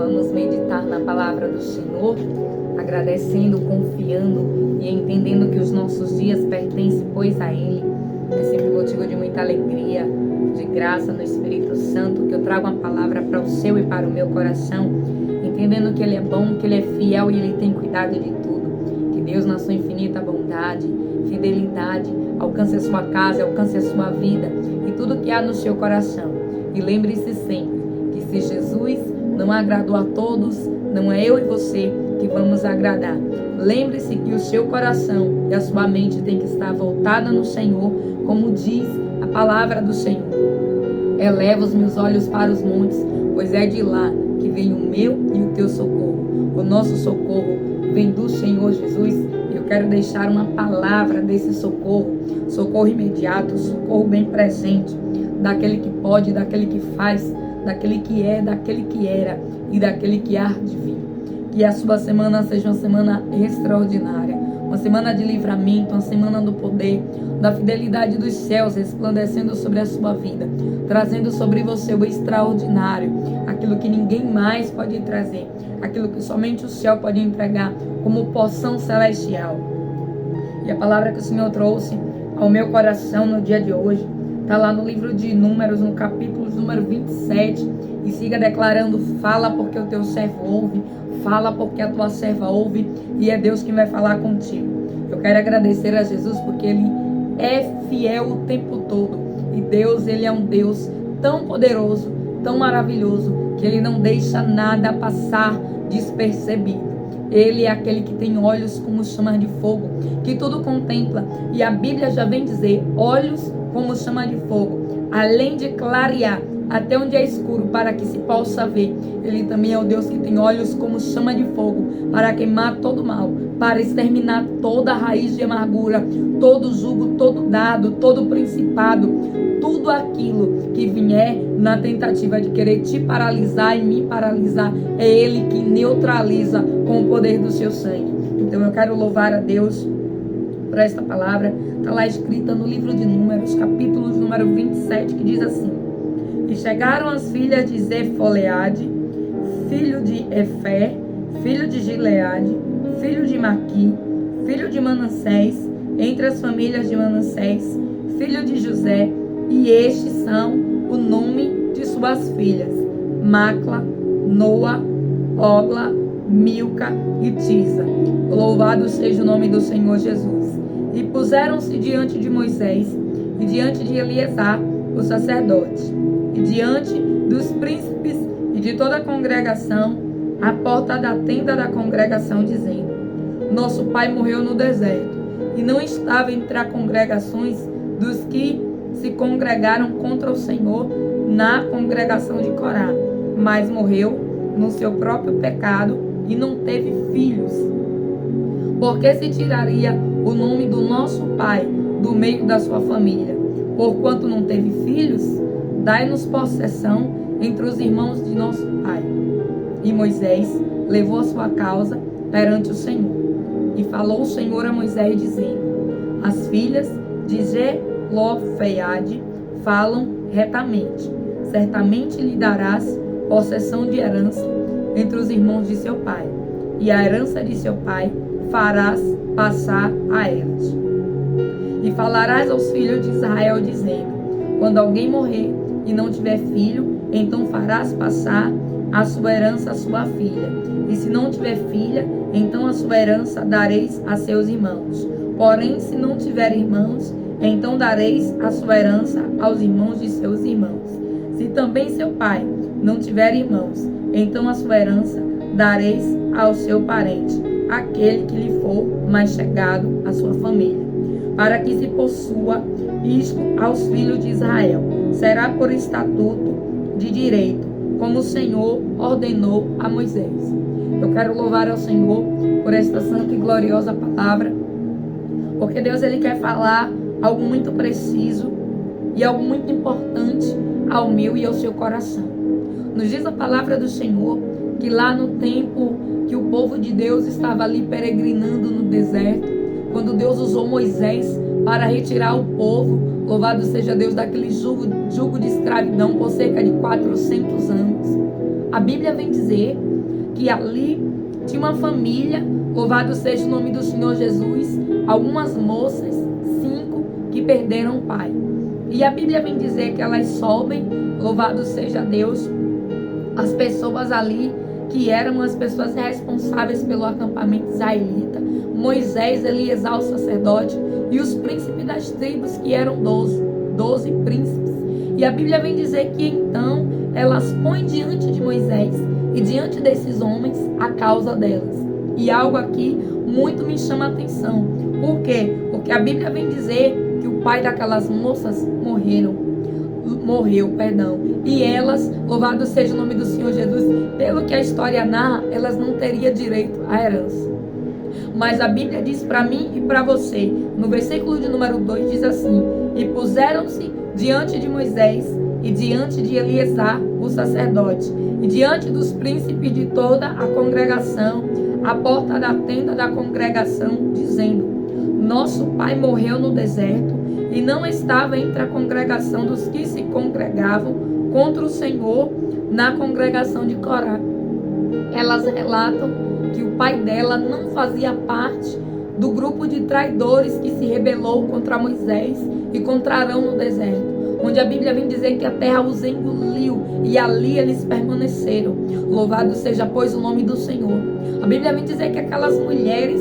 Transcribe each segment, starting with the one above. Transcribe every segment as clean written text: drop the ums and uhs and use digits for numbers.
Vamos meditar na palavra do Senhor, agradecendo, confiando e entendendo que os nossos dias pertencem, pois, a Ele. É sempre motivo de muita alegria, de graça no Espírito Santo, que eu trago uma palavra para o seu e para o meu coração, entendendo que Ele é bom, que Ele é fiel e Ele tem cuidado de tudo. Que Deus, na sua infinita bondade, fidelidade, alcance a sua casa, alcance a sua vida e tudo que há no seu coração. E lembre-se sempre que se Jesus não agradou a todos, não é eu e você que vamos agradar. Lembre-se que o seu coração e a sua mente tem que estar voltada no Senhor, como diz a palavra do Senhor. Eleva os meus olhos para os montes, pois é de lá que vem o meu e o teu socorro. O nosso socorro vem do Senhor Jesus. Eu quero deixar uma palavra desse socorro, socorro imediato, socorro bem presente, daquele que pode, daquele que faz, daquele que é, daquele que era e daquele que há de vir. Que a sua semana seja uma semana extraordinária, uma semana de livramento, uma semana do poder, da fidelidade dos céus resplandecendo sobre a sua vida, trazendo sobre você o extraordinário, aquilo que ninguém mais pode trazer, aquilo que somente o céu pode entregar como porção celestial. E a palavra que o Senhor trouxe ao meu coração no dia de hoje está lá no livro de Números, no capítulo número 27, e siga declarando: fala porque o teu servo ouve, fala porque a tua serva ouve, e é Deus quem vai falar contigo. Eu quero agradecer a Jesus porque Ele é fiel o tempo todo, e Deus, Ele é um Deus tão poderoso, tão maravilhoso, que Ele não deixa nada passar despercebido. Ele é aquele que tem olhos como chama de fogo, que tudo contempla, e a Bíblia já vem dizer: olhos como chama de fogo, além de clarear até onde é escuro, para que se possa ver. Ele também é o Deus que tem olhos como chama de fogo, para queimar todo mal, para exterminar toda raiz de amargura, todo jugo, todo dado, todo principado, tudo aquilo que vier na tentativa de querer te paralisar e me paralisar. É Ele que neutraliza com o poder do seu sangue. Então eu quero louvar a Deus por esta palavra. Está lá escrita no livro de Números, capítulo número 27, que diz assim: e chegaram as filhas de Zefoleade, filho de Efer, filho de Gileade, filho de Maqui, filho de Manassés, entre as famílias de Manassés, filho de José, e estes são o nome de suas filhas: Macla, Noa, Ogla, Milca e Tisa. Louvado seja o nome do Senhor Jesus. E puseram-se diante de Moisés e diante de Eleazar, o sacerdote, e diante dos príncipes e de toda a congregação, à porta da tenda da congregação, dizendo: nosso pai morreu no deserto, e não estava entre as congregações dos que se congregaram contra o Senhor na congregação de Corá, mas morreu no seu próprio pecado e não teve filhos. Porque se tiraria o nome do nosso pai do meio da sua família? Porquanto não teve filhos, dai-nos possessão entre os irmãos de nosso pai. E Moisés levou a sua causa perante o Senhor. E falou o Senhor a Moisés, dizendo: as filhas de Zelofeade falam retamente. Certamente lhe darás possessão de herança entre os irmãos de seu pai, e a herança de seu pai farás passar a elas. E falarás aos filhos de Israel, dizendo: quando alguém morrer e não tiver filho, então farás passar a sua herança à sua filha. E se não tiver filha, então a sua herança dareis a seus irmãos. Porém, se não tiver irmãos, então dareis a sua herança aos irmãos de seus irmãos. Se também seu pai não tiver irmãos, então a sua herança dareis ao seu parente, aquele que lhe for mais chegado à sua família, para que se possua isto aos filhos de Israel. Será por estatuto de direito, como o Senhor ordenou a Moisés. Eu quero louvar ao Senhor por esta santa e gloriosa palavra, porque Deus, Ele quer falar algo muito preciso e algo muito importante ao meu e ao seu coração. Nos diz a palavra do Senhor que lá no tempo que o povo de Deus estava ali peregrinando no deserto, quando Deus usou Moisés para retirar o povo, louvado seja Deus, daquele jugo de escravidão por cerca de 400 anos. A Bíblia vem dizer que ali tinha uma família, louvado seja o nome do Senhor Jesus, algumas moças, 5, que perderam o pai. E a Bíblia vem dizer que elas sobem, louvado seja Deus, as pessoas ali que eram as pessoas responsáveis pelo acampamento israelita, Moisés, Eliezer, o sacerdote, e os príncipes das tribos, que eram 12 príncipes. E a Bíblia vem dizer que então elas põem diante de Moisés e diante desses homens a causa delas. E algo aqui muito me chama a atenção. Por quê? Porque a Bíblia vem dizer que o pai daquelas moças morreu. E elas, louvado seja o nome do Senhor Jesus, pelo que a história narra, elas não teriam direito à herança. Mas a Bíblia diz para mim e para você, no versículo de número 2, diz assim: e puseram-se diante de Moisés e diante de Eliezer, o sacerdote, e diante dos príncipes de toda a congregação, à porta da tenda da congregação, dizendo: nosso pai morreu no deserto e não estava entre a congregação dos que se congregavam contra o Senhor na congregação de Corá. Elas relatam que o pai dela não fazia parte do grupo de traidores que se rebelou contra Moisés e contra Arão no deserto, onde a Bíblia vem dizer que a terra os engoliu e ali eles permaneceram. Louvado seja, pois, o nome do Senhor. A Bíblia vem dizer que aquelas mulheres,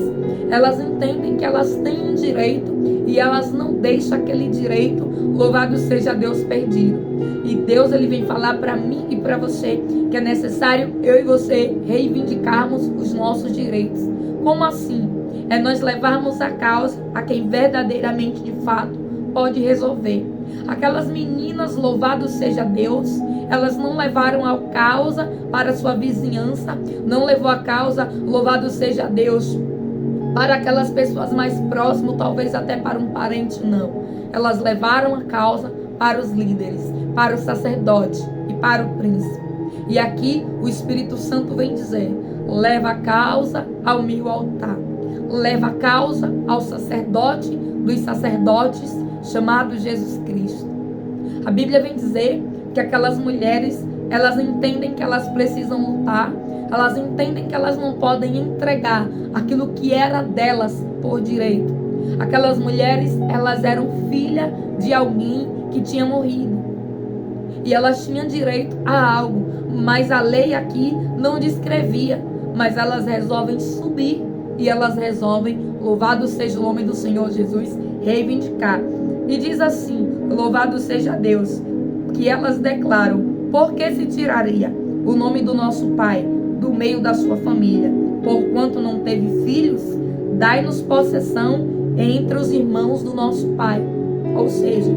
elas entendem que elas têm um direito e elas não deixam aquele direito, louvado seja Deus, perdido. E Deus, ele vem falar para mim e para você que é necessário eu e você reivindicarmos os nossos direitos. Como assim? É nós levarmos a causa a quem verdadeiramente, de fato, pode resolver. Aquelas meninas, louvado seja Deus, elas não levaram a causa para a sua vizinhança, não levou a causa, louvado seja Deus, para aquelas pessoas mais próximas, talvez até para um parente, não. Elas levaram a causa para os líderes, para o sacerdote e para o príncipe. E aqui o Espírito Santo vem dizer: leva a causa ao meu altar, leva a causa ao sacerdote dos sacerdotes, chamado Jesus Cristo. A Bíblia vem dizer que aquelas mulheres, elas entendem que elas precisam lutar, elas entendem que elas não podem entregar aquilo que era delas por direito. Aquelas mulheres, elas eram filhas de alguém que tinha morrido. E elas tinham direito a algo, mas a lei aqui não descrevia. Mas elas resolvem subir e elas resolvem, louvado seja o nome do Senhor Jesus, reivindicar. E diz assim: louvado seja Deus, que elas declaram: por que se tiraria o nome do nosso pai do meio da sua família? Porquanto não teve filhos, dai-nos possessão entre os irmãos do nosso pai. Ou seja,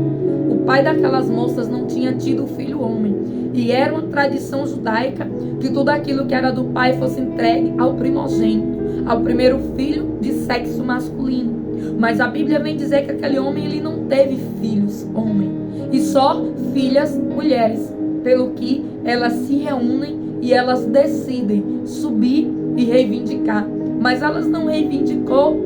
o pai daquelas moças não tinha tido filho homem. E era uma tradição judaica que tudo aquilo que era do pai fosse entregue ao primogênito, ao primeiro filho de sexo masculino. Mas a Bíblia vem dizer que aquele homem, ele não teve filhos homem, e só filhas mulheres, pelo que elas se reúnem e elas decidem subir e reivindicar. Mas elas não reivindicou,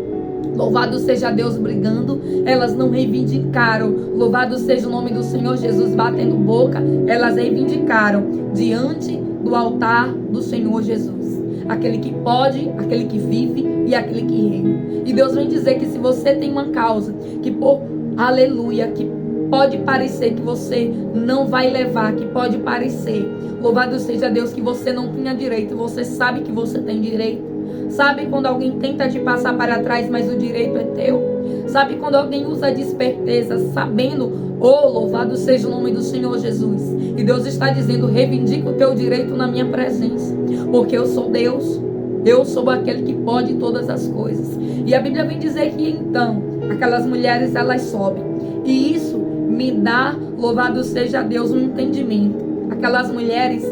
louvado seja Deus, brigando, elas não reivindicaram, louvado seja o nome do Senhor Jesus, batendo boca, elas reivindicaram diante do altar do Senhor Jesus, aquele que pode, aquele que vive e aquele que reina. E Deus vem dizer que se você tem uma causa que, por aleluia, que pode parecer que você não vai levar, que pode parecer, louvado seja Deus, que você não tinha direito, você sabe que você tem direito. Sabe quando alguém tenta te passar para trás, mas o direito é teu? Sabe quando alguém usa de esperteza, sabendo, louvado seja o nome do Senhor Jesus. E Deus está dizendo: reivindica o teu direito na minha presença, porque eu sou Deus, eu sou aquele que pode todas as coisas. E a Bíblia vem dizer que então, aquelas mulheres, elas sobem. E isso me dá, louvado seja Deus, um entendimento. Aquelas mulheres,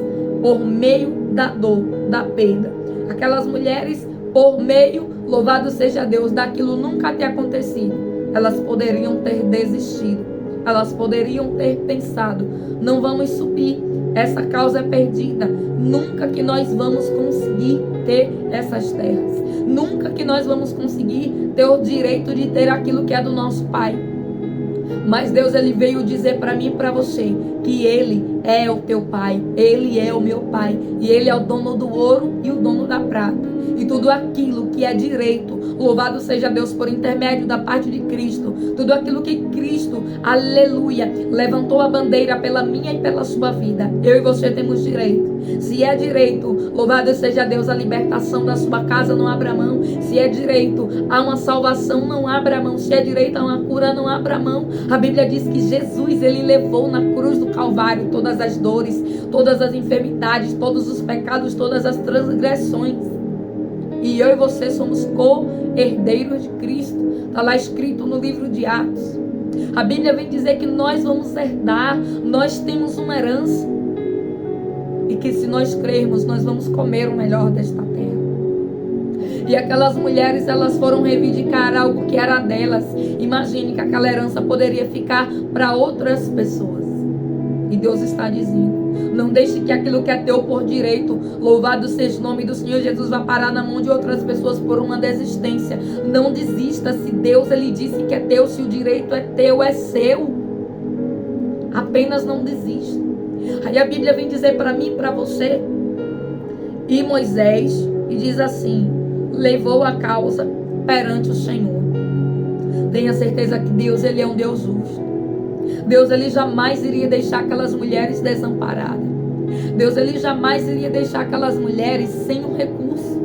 por meio da dor, da perda. Aquelas mulheres, por meio, louvado seja Deus, daquilo nunca ter acontecido, elas poderiam ter desistido, elas poderiam ter pensado: não vamos subir, essa causa é perdida, nunca que nós vamos conseguir ter essas terras, nunca que nós vamos conseguir ter o direito de ter aquilo que é do nosso pai. Mas Deus, Ele veio dizer para mim e para você que Ele é o teu Pai, Ele é o meu Pai, e Ele é o dono do ouro e o dono da prata, e tudo aquilo que é direito, louvado seja Deus, por intermédio da parte de Cristo, tudo aquilo que Cristo, aleluia, levantou a bandeira pela minha e pela sua vida, eu e você temos direito. Se é direito, louvado seja Deus, a libertação da sua casa, não abra mão. Se é direito a uma salvação, não abra mão. Se é direito a uma cura, não abra mão. A Bíblia diz que Jesus, Ele levou na cruz do Calvário todas as dores, todas as enfermidades, todos os pecados, todas as transgressões. E eu e você somos co-herdeiros de Cristo. Está lá escrito no livro de Atos. A Bíblia vem dizer que nós vamos herdar, nós temos uma herança. E que se nós crermos, nós vamos comer o melhor desta terra. E aquelas mulheres, elas foram reivindicar algo que era delas. Imagine que aquela herança poderia ficar para outras pessoas. E Deus está dizendo: não deixe que aquilo que é teu por direito, louvado seja o nome do Senhor Jesus, vá parar na mão de outras pessoas por uma desistência. Não desista. Se Deus, Ele disse que é teu, se o direito é teu, é seu. Apenas não desista. Aí a Bíblia vem dizer para mim e para você, e Moisés, e diz assim: levou a causa perante o Senhor. Tenha certeza que Deus, Ele é um Deus justo. Deus, Ele jamais iria deixar aquelas mulheres desamparadas. Deus, Ele jamais iria deixar aquelas mulheres sem um recurso.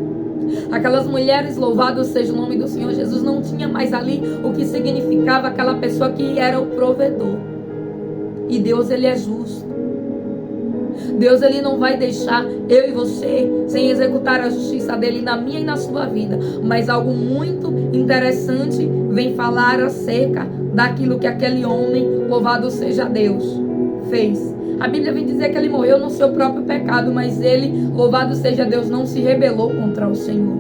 Aquelas mulheres, louvado seja o nome do Senhor Jesus, não tinha mais ali o que significava aquela pessoa que era o provedor. E Deus, Ele é justo. Deus, Ele não vai deixar eu e você sem executar a justiça dele na minha e na sua vida. Mas algo muito interessante vem falar acerca daquilo que aquele homem, louvado seja Deus, fez. A Bíblia vem dizer que ele morreu no seu próprio pecado, mas ele, louvado seja Deus, não se rebelou contra o Senhor.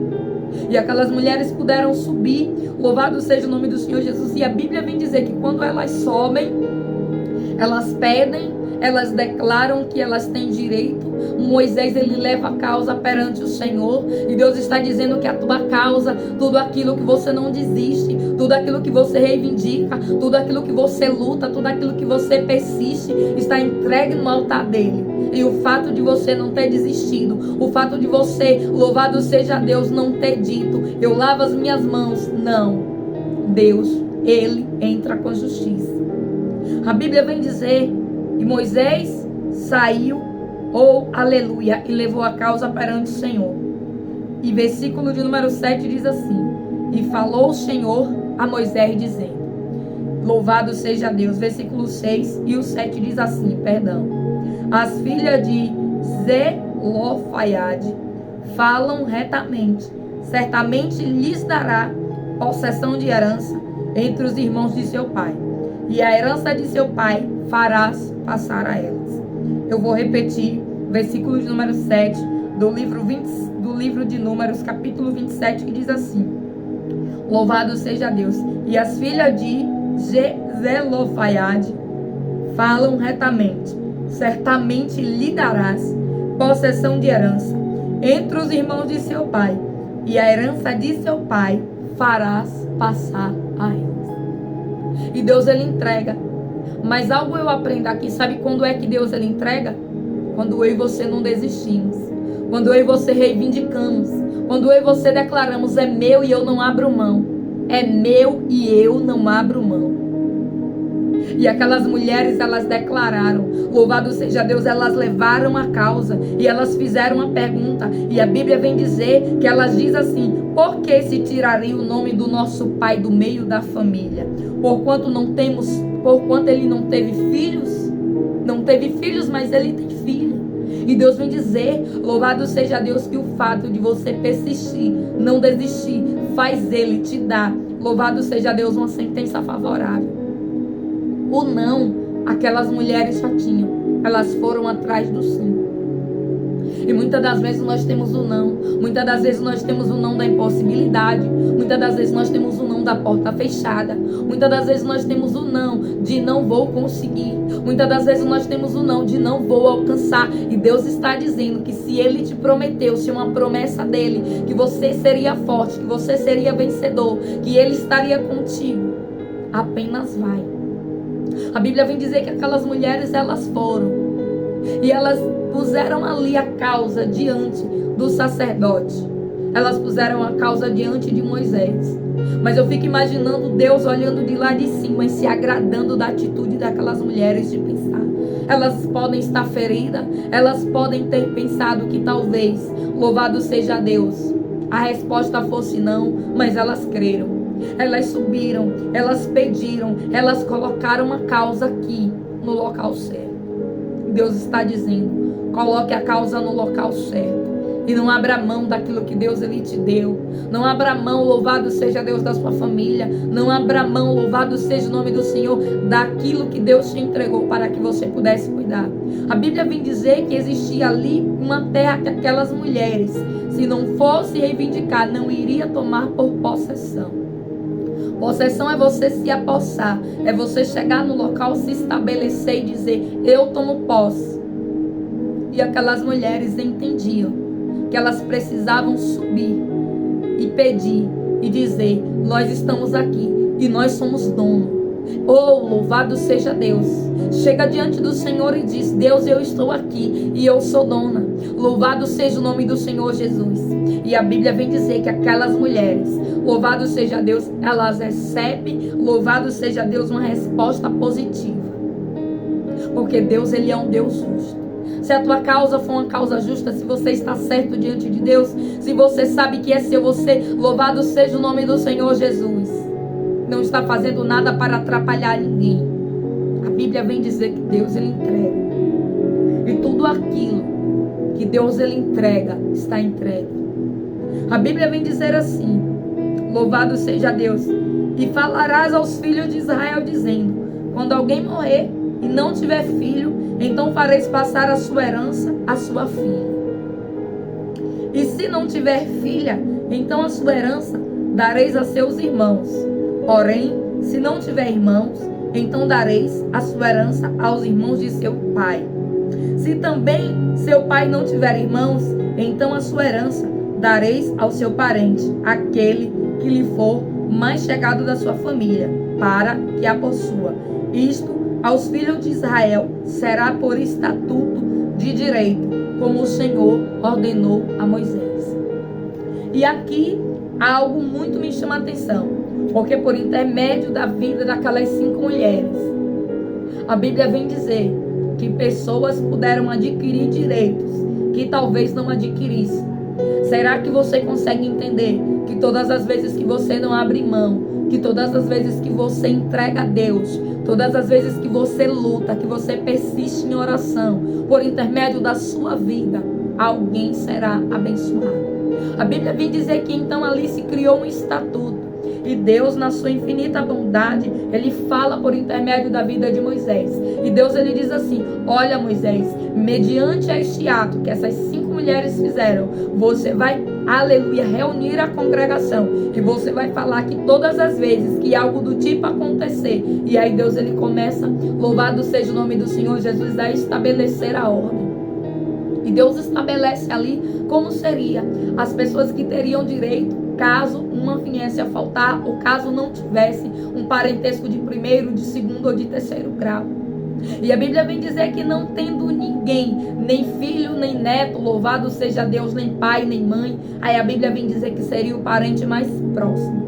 E aquelas mulheres puderam subir, louvado seja o nome do Senhor Jesus. E a Bíblia vem dizer que quando elas sobem, elas pedem, elas declaram que elas têm direito. Moisés, ele leva a causa perante o Senhor. E Deus está dizendo que a tua causa, tudo aquilo que você não desiste, tudo aquilo que você reivindica, tudo aquilo que você luta, tudo aquilo que você persiste, está entregue no altar dele. E o fato de você não ter desistido, o fato de você, louvado seja Deus, não ter dito: eu lavo as minhas mãos. Não. Deus, Ele entra com justiça. A Bíblia vem dizer: e Moisés saiu, aleluia, e levou a causa perante o Senhor. E versículo de número 7 diz assim: e falou o Senhor a Moisés dizendo, louvado seja Deus. Versículo 6 e o 7 diz assim, as filhas de Zelofaiade falam retamente, certamente lhes dará possessão de herança entre os irmãos de seu pai, e a herança de seu pai farás passar a elas. Eu vou repetir, versículo de número 7 do livro de Números, capítulo 27, que diz assim: louvado seja Deus. E as filhas de Zelofaiade falam retamente, certamente lhe darás possessão de herança entre os irmãos de seu pai, e a herança de seu pai farás passar a eles. E Deus, Ele entrega. Mas algo eu aprendo aqui, sabe quando é que Deus, Ele entrega? Quando eu e você não desistimos, quando eu e você reivindicamos, quando eu e você declaramos: é meu e eu não abro mão, é meu e eu não abro mão. E aquelas mulheres, elas declararam, louvado seja Deus, elas levaram a causa e elas fizeram uma pergunta. E a Bíblia vem dizer que elas dizem assim: por que se tiraria o nome do nosso pai do meio da família? Porquanto ele não teve filhos? Não teve filhos, mas ele tem filho. E Deus vem dizer, louvado seja Deus, que o fato de você persistir, não desistir, faz ele te dar, louvado seja Deus, uma sentença favorável. O não, aquelas mulheres já tinham, elas foram atrás do sim. E muitas das vezes nós temos o não, muitas das vezes nós temos o não da impossibilidade, muitas das vezes nós temos o não da porta fechada, muitas das vezes nós temos o não de não vou conseguir, muitas das vezes nós temos o não de não vou alcançar. E Deus está dizendo que se Ele te prometeu, se uma promessa dEle, que você seria forte, que você seria vencedor, que Ele estaria contigo, apenas vai. A Bíblia vem dizer que aquelas mulheres, elas foram e elas puseram ali a causa diante do sacerdote. Elas puseram a causa diante de Moisés. Mas eu fico imaginando Deus olhando de lá de cima e se agradando da atitude daquelas mulheres de pensar. Elas podem estar feridas, elas podem ter pensado que talvez, louvado seja Deus, a resposta fosse não, mas elas creram. Elas subiram, elas pediram, elas colocaram a causa aqui no local certo. Deus está dizendo, coloque a causa no local certo. E não abra mão daquilo que Deus ele te deu. Não abra mão, louvado seja Deus, da sua família. Não abra mão, louvado seja o nome do Senhor, daquilo que Deus te entregou para que você pudesse cuidar. A Bíblia vem dizer que existia ali uma terra que aquelas mulheres, se não fosse reivindicar, não iria tomar por possessão. Possessão é você se apossar, é você chegar no local, se estabelecer e dizer, eu tomo posse. E aquelas mulheres entendiam que elas precisavam subir e pedir e dizer, nós estamos aqui e nós somos dono. Oh, louvado seja Deus. Chega diante do Senhor e diz, Deus, eu estou aqui e eu sou dona. Louvado seja o nome do Senhor Jesus. E a Bíblia vem dizer que aquelas mulheres, louvado seja Deus, elas recebem, louvado seja Deus, uma resposta positiva. Porque Deus, ele é um Deus justo. Se a tua causa for uma causa justa, se você está certo diante de Deus, se você sabe que é seu, você, louvado seja o nome do Senhor Jesus, não está fazendo nada para atrapalhar ninguém. A Bíblia vem dizer que Deus ele entrega. E tudo aquilo que Deus ele entrega, está entregue. A Bíblia vem dizer assim, louvado seja Deus, e falarás aos filhos de Israel dizendo, quando alguém morrer e não tiver filho, então fareis passar a sua herança à sua filha. E se não tiver filha, então a sua herança dareis a seus irmãos. Porém, se não tiver irmãos, então dareis a sua herança aos irmãos de seu pai. Se também seu pai não tiver irmãos, então a sua herança dareis ao seu parente, aquele que lhe for mais chegado da sua família, para que a possua. Isto aos filhos de Israel será por estatuto de direito, como o Senhor ordenou a Moisés. E aqui algo muito me chama a atenção, porque por intermédio da vida daquelas 5 mulheres, a Bíblia vem dizer que pessoas puderam adquirir direitos que talvez não adquirissem. Será que você consegue entender que todas as vezes que você não abre mão, que todas as vezes que você entrega a Deus, todas as vezes que você luta, que você persiste em oração, por intermédio da sua vida, alguém será abençoado. A Bíblia vem dizer que então ali se criou um estatuto. E Deus, na sua infinita bondade, ele fala por intermédio da vida de Moisés. E Deus, ele diz assim, olha Moisés, mediante este ato que essas 5 mulheres fizeram, você vai, aleluia, reunir a congregação. E você vai falar que todas as vezes que algo do tipo acontecer, e aí Deus, ele começa, louvado seja o nome do Senhor Jesus, a estabelecer a ordem. E Deus estabelece ali como seria as pessoas que teriam direito caso uma viesse a faltar ou caso não tivesse um parentesco de primeiro, de segundo ou de terceiro grau. E a Bíblia vem dizer que não tendo ninguém, nem filho, nem neto, louvado seja Deus, nem pai, nem mãe, aí a Bíblia vem dizer que seria o parente mais próximo.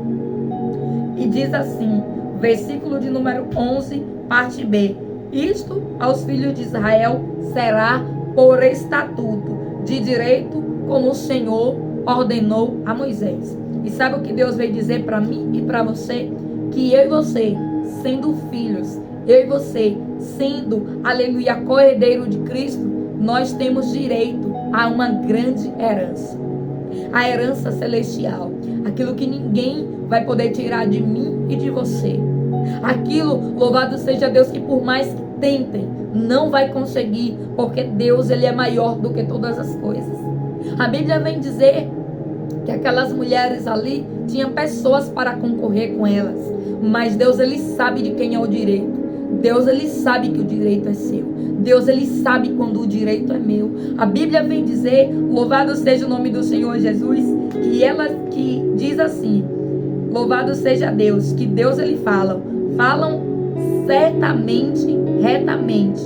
E diz assim, versículo de número 11, parte B, isto aos filhos de Israel será por estatuto de direito, como o Senhor ordenou a Moisés. E sabe o que Deus veio dizer para mim e para você? Que eu e você, sendo filhos, eu e você, sendo, aleluia, co-herdeiro de Cristo, nós temos direito a uma grande herança. A herança celestial. Aquilo que ninguém vai poder tirar de mim e de você. Aquilo, louvado seja Deus, que por mais que tentem, não vai conseguir, porque Deus, ele é maior do que todas as coisas. A Bíblia vem dizer que aquelas mulheres ali tinham pessoas para concorrer com elas, mas Deus, ele sabe de quem é o direito. Deus, ele sabe que o direito é seu. Deus, ele sabe quando o direito é meu. A Bíblia vem dizer, louvado seja o nome do Senhor Jesus, que diz assim, louvado seja Deus, que Deus, ele falam certamente, retamente,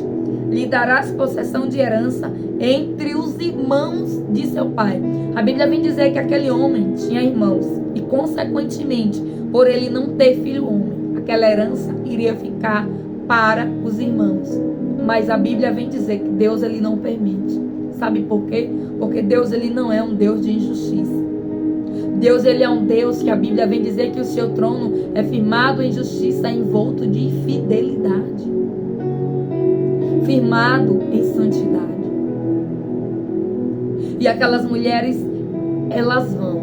lhe darás possessão de herança entre os irmãos de seu pai. A Bíblia vem dizer que aquele homem tinha irmãos e, consequentemente, por ele não ter filho homem, aquela herança iria ficar para os irmãos. Mas a Bíblia vem dizer que Deus ele não permite. Sabe por quê? Porque Deus ele não é um Deus de injustiça. Deus ele é um Deus que a Bíblia vem dizer que o seu trono é firmado em justiça, envolto de fidelidade, firmado em santidade. E aquelas mulheres, elas vão.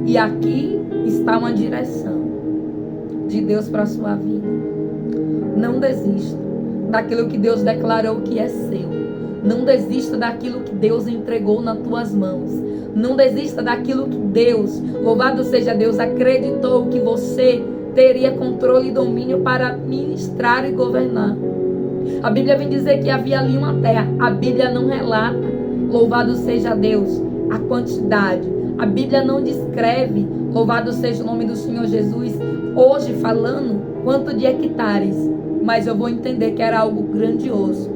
E aqui está uma direção de Deus para a sua vida. Não desista daquilo que Deus declarou que é seu. Não desista daquilo que Deus entregou nas tuas mãos. Não desista daquilo que Deus, louvado seja Deus, acreditou que você teria controle e domínio para ministrar e governar. A Bíblia vem dizer que havia ali uma terra. A Bíblia não relata, louvado seja Deus, a quantidade. A Bíblia não descreve, louvado seja o nome do Senhor Jesus, hoje falando quanto de hectares. Mas eu vou entender que era algo grandioso.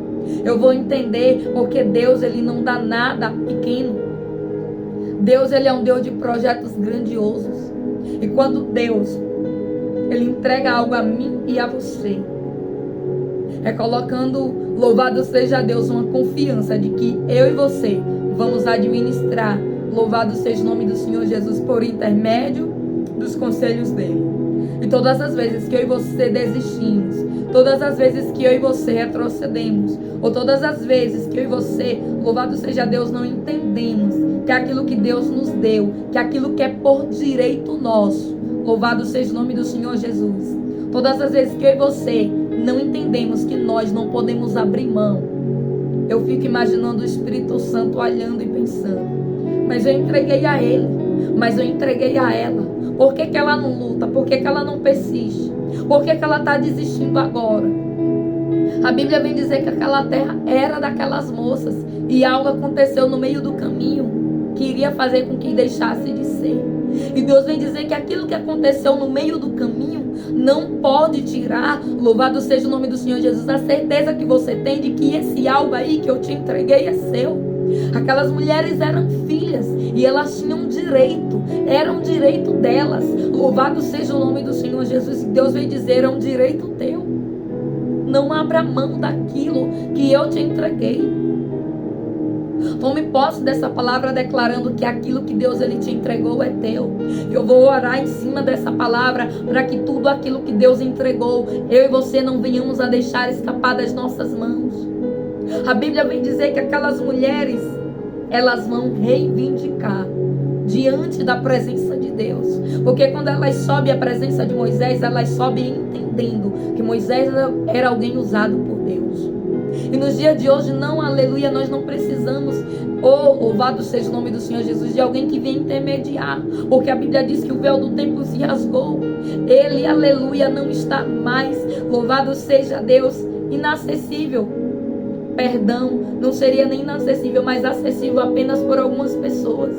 Eu vou entender porque Deus ele não dá nada pequeno. Deus ele é um Deus de projetos grandiosos. E quando Deus ele entrega algo a mim e a você, é colocando, louvado seja Deus, uma confiança de que eu e você vamos administrar, louvado seja o nome do Senhor Jesus, por intermédio dos conselhos dele. E todas as vezes que eu e você desistimos, todas as vezes que eu e você retrocedemos, ou todas as vezes que eu e você, louvado seja Deus, não entendemos que aquilo que Deus nos deu, que aquilo que é por direito nosso, louvado seja o nome do Senhor Jesus. Todas as vezes que eu e você não entendemos que nós não podemos abrir mão, eu fico imaginando o Espírito Santo olhando e pensando, mas eu entreguei a ele, mas eu entreguei a ela. Por que ela não luta? Por que ela não persiste? Por que ela está desistindo agora? A Bíblia vem dizer que aquela terra era daquelas moças e algo aconteceu no meio do caminho que iria fazer com que deixasse de ser. E Deus vem dizer que aquilo que aconteceu no meio do caminho não pode tirar, louvado seja o nome do Senhor Jesus, a certeza que você tem de que esse algo aí que eu te entreguei é seu. Aquelas mulheres eram filhas e elas tinham direito, era um direito delas. Louvado seja o nome do Senhor Jesus. Deus vem dizer, é um direito teu. Não abra mão daquilo que eu te entreguei. Tome posse dessa palavra declarando que aquilo que Deus ele te entregou é teu. Eu vou orar em cima dessa palavra para que tudo aquilo que Deus entregou, eu e você não venhamos a deixar escapar das nossas mãos. A Bíblia vem dizer que aquelas mulheres, elas vão reivindicar diante da presença de Deus. Porque quando elas sobem à presença de Moisés, elas sobem entendendo que Moisés era alguém usado por Deus. E nos dias de hoje, não, aleluia, nós não precisamos, louvado seja o nome do Senhor Jesus, de alguém que venha intermediar. Porque a Bíblia diz que o véu do templo se rasgou. Ele, aleluia, não está mais, louvado seja Deus, inacessível. Perdão, não seria nem inacessível, mas acessível apenas por algumas pessoas.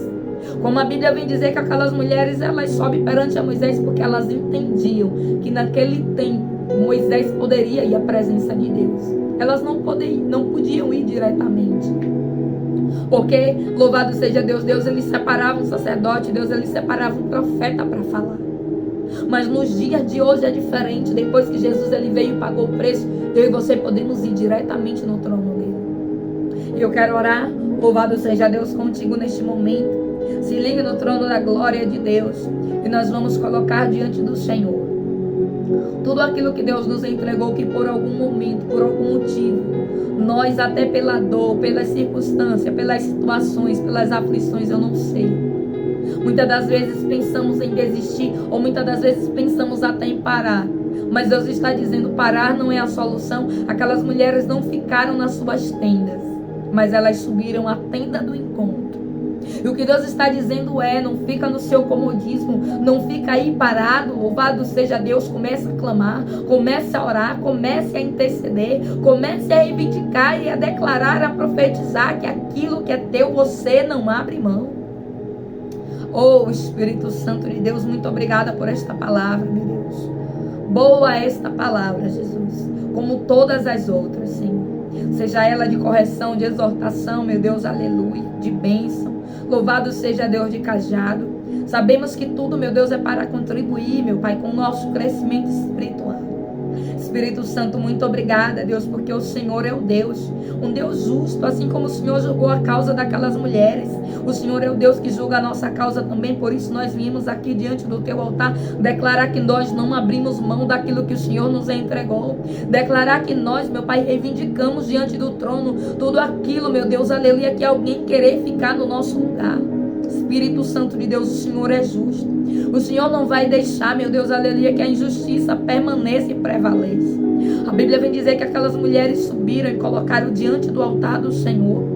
Como a Bíblia vem dizer que aquelas mulheres, elas sobem perante a Moisés porque elas entendiam que naquele tempo Moisés poderia ir à presença de Deus. Elas não podiam ir diretamente. Porque, louvado seja Deus, Deus ele separava um sacerdote, Deus ele separava um profeta para falar. Mas nos dias de hoje é diferente. Depois que Jesus ele veio e pagou o preço, eu e você podemos ir diretamente no trono dele. E eu quero orar, louvado seja Deus, contigo neste momento. Se ligue no trono da glória de Deus e nós vamos colocar diante do Senhor tudo aquilo que Deus nos entregou, que por algum momento, por algum motivo, nós até pela dor, pelas circunstâncias, pelas situações, pelas aflições, eu não sei. Muitas das vezes pensamos em desistir, ou muitas das vezes pensamos até em parar. Mas Deus está dizendo, parar não é a solução. Aquelas mulheres não ficaram nas suas tendas, mas elas subiram a tenda do encontro. E o que Deus está dizendo é, não fica no seu comodismo, não fica aí parado, louvado seja Deus, comece a clamar, comece a orar, comece a interceder, comece a reivindicar e a declarar, a profetizar que aquilo que é teu, você não abre mão. Oh, Espírito Santo de Deus, muito obrigada por esta palavra, meu Deus. Boa esta palavra, Jesus, como todas as outras, Senhor. Seja ela de correção, de exortação, meu Deus, aleluia, de bênção. Louvado seja Deus de cajado. Sabemos que tudo, meu Deus, é para contribuir, meu Pai, com o nosso crescimento espiritual. Espírito Santo, muito obrigada, Deus, porque o Senhor é o Deus, um Deus justo, assim como o Senhor julgou a causa daquelas mulheres. O Senhor é o Deus que julga a nossa causa também, por isso nós viemos aqui diante do teu altar declarar que nós não abrimos mão daquilo que o Senhor nos entregou. Declarar que nós, meu Pai, reivindicamos diante do trono tudo aquilo, meu Deus, aleluia, que alguém querer ficar no nosso lugar. Espírito Santo de Deus, o Senhor é justo. O Senhor não vai deixar, meu Deus, aleluia, que a injustiça permaneça e prevaleça. A Bíblia vem dizer que aquelas mulheres subiram e colocaram diante do altar do Senhor.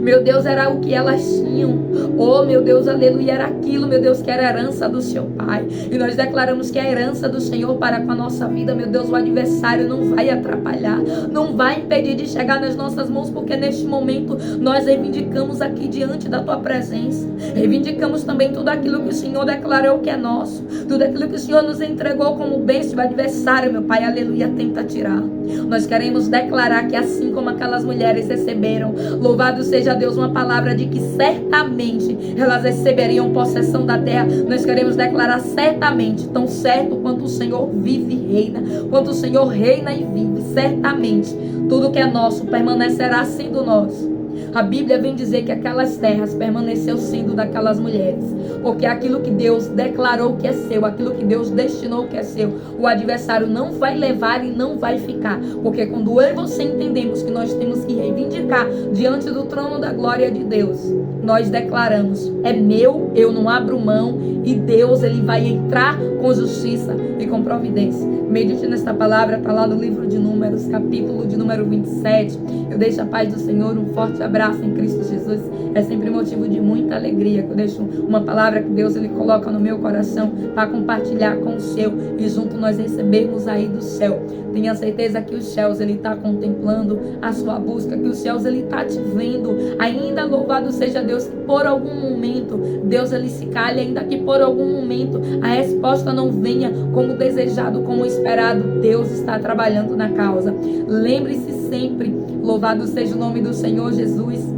Meu Deus, era o que elas tinham. Oh, meu Deus, aleluia, era aquilo, meu Deus, que era a herança do seu Pai. E nós declaramos que a herança do Senhor para com a nossa vida, meu Deus, o adversário não vai atrapalhar, não vai impedir de chegar nas nossas mãos, porque neste momento nós reivindicamos aqui diante da tua presença. Reivindicamos também tudo aquilo que o Senhor declarou que é nosso, tudo aquilo que o Senhor nos entregou como bênção. O adversário, meu Pai, aleluia, tenta tirar. Nós queremos declarar que assim como aquelas mulheres receberam, louvado seja Deus, uma palavra de que certamente elas receberiam possessão da terra. Nós queremos declarar certamente, tão certo quanto o Senhor vive e reina, quanto o Senhor reina e vive, certamente tudo que é nosso permanecerá sendo nosso. A Bíblia vem dizer que aquelas terras permaneceu sendo daquelas mulheres, porque aquilo que Deus declarou que é seu, aquilo que Deus destinou que é seu, o adversário não vai levar e não vai ficar, porque quando eu e você entendemos que nós temos que reivindicar diante do trono da glória de Deus, nós declaramos, é meu, eu não abro mão, e Deus, ele vai entrar com justiça e com providência. Medite nesta palavra, está lá no livro de Números, capítulo de número 27. Eu deixo a paz do Senhor, um forte abraço em Cristo Jesus. É sempre motivo de muita alegria que eu deixo uma palavra que Deus ele coloca no meu coração para compartilhar com o seu, e junto nós recebemos aí do céu. Tenha certeza que os céus ele está contemplando a sua busca, que os céus ele está te vendo. Ainda louvado seja Deus, que por algum momento Deus ele se calha, ainda que por algum momento a resposta não venha como desejado, como esperado. Deus está trabalhando na causa. Lembre-se sempre, louvado seja o nome do Senhor Jesus,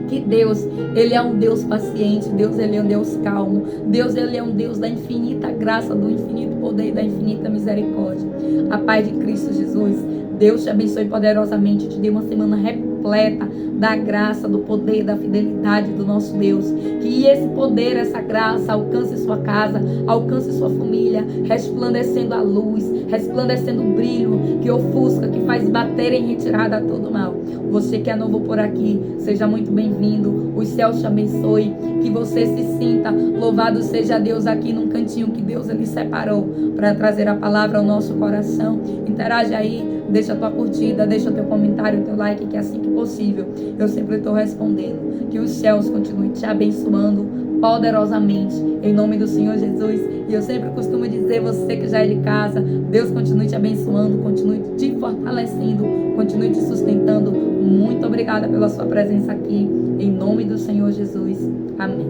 que Deus, ele é um Deus paciente, Deus, ele é um Deus calmo, Deus, ele é um Deus da infinita graça, do infinito poder e da infinita misericórdia. A paz de Cristo Jesus, Deus te abençoe poderosamente, te dê uma semana repleta da graça, do poder, da fidelidade do nosso Deus. Que esse poder, essa graça alcance sua casa, alcance sua família, resplandecendo a luz, resplandecendo o brilho que ofusca, que faz bater em retirada todo mal. Você que é novo por aqui, seja muito bem-vindo. Os céus te abençoe, que você se sinta, louvado seja Deus, aqui num cantinho que Deus ele separou para trazer a palavra ao nosso coração. Interage aí, deixa a tua curtida, deixa o teu comentário, o teu like, que é assim que possível eu sempre estou respondendo. Que os céus continuem te abençoando poderosamente, em nome do Senhor Jesus. E eu sempre costumo dizer, você que já é de casa, Deus continue te abençoando, continue te fortalecendo, continue te sustentando. Muito obrigada pela sua presença aqui, em nome do Senhor Jesus. Amém.